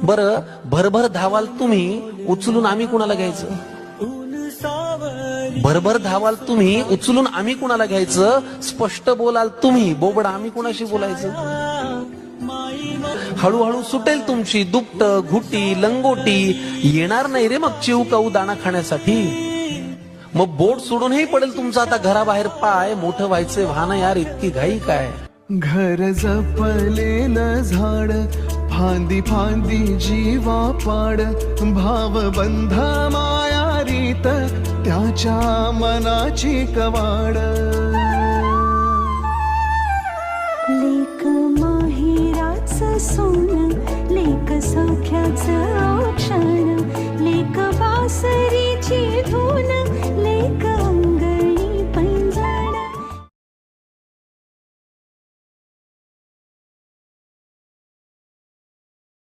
बरं, भरभर धावाल तुम्ही, उचलून आम्ही कुणाला घ्यायचं? भरभर धावाल तुम्ही, उचलून आम्ही कुणाला घ्यायचं? स्पष्ट बोलाल तुम्ही, बोबडा आम्ही कुणाशी बोलायचं? हळूहळू सुटेल तुमची दुपट, घुटी, लंगोटी, येणार नाही रे मग चिव काऊ दाणा खाण्यासाठी. मग बोट सोडूनही पडेल तुमचा आता घराबाहेर पाय. मोठं व्हायचंय व्हाना यार, इतकी घाई काय? घर जपलेलं झाड, फांदी फांदी जीवा पाड, भावबंध माया रीत त्याच्या मनाची कवाड. लेक माहेराचं सोनं